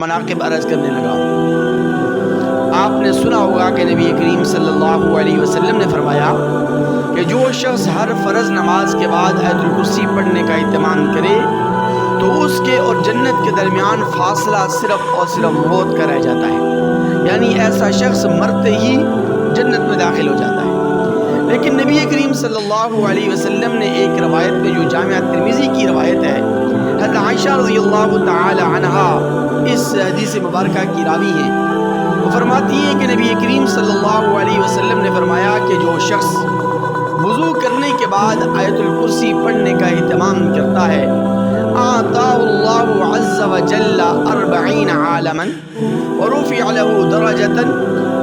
مناقب عرض کرنے لگا۔ آپ نے سنا ہوگا کہ نبی کریم صلی اللہ علیہ وسلم نے فرمایا کہ جو شخص ہر فرض نماز کے بعد آیت الکرسی پڑھنے کا اہتمام کرے تو اس کے اور جنت کے درمیان فاصلہ صرف اور صرف موت کا رہ جاتا ہے، یعنی ایسا شخص مرتے ہی جنت میں داخل ہو جاتا ہے۔ لیکن نبی کریم صلی اللہ علیہ وسلم نے ایک روایت میں جو جامعہ ترمذی کی روایت ہے، حضرت عائشہ رضی اللہ تعالی عنہا اس حدیث مبارکہ کی راوی ہیں، وہ فرماتی ہیں کہ نبی کریم صلی اللہ علیہ وسلم نے فرمایا کہ جو شخص وضو کرنے کے بعد آیت الکرسی پڑھنے کا اہتمام کرتا ہے، آتاہ اللہ عز وجل 40 عالما ورفع له درجة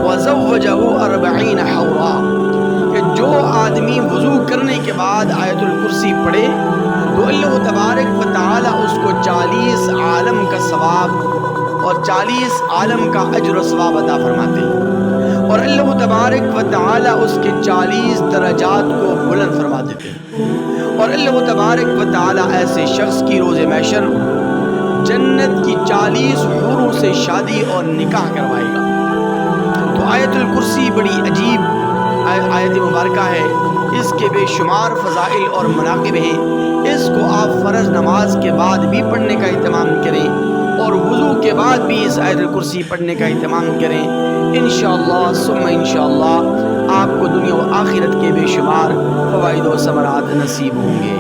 وزوجه 40 حورا، کہ جو آدمی وضو کرنے کے بعد آیت الکرسی پڑھے تو اللہ تبارک و تعالی اس کو 40 عالم کا ثواب اور 40 عالم کا اجر و ثواب عطا فرماتے ہیں، اور اللہ تبارک و تعالی اس کے 40 درجات کو بلند فرما دیتے ہیں، اور اللہ تبارک و تعالی ایسے شخص کی روز محشر جنت کی 40 حوروں سے شادی اور نکاح کروائے گا۔ تو آیت الکرسی بڑی عجیب آیت مبارکہ ہے، اس کے بے شمار فضائل اور مناقب ہیں۔ اس کو آپ فرض نماز کے بعد بھی پڑھنے کا اہتمام کریں اور وضو کے بعد بھی اس آیت الکرسی پڑھنے کا اہتمام کریں، انشاءاللہ ثم انشاءاللہ آپ کو دنیا و آخرت کے بے شمار فوائد و ثمرات نصیب ہوں گے۔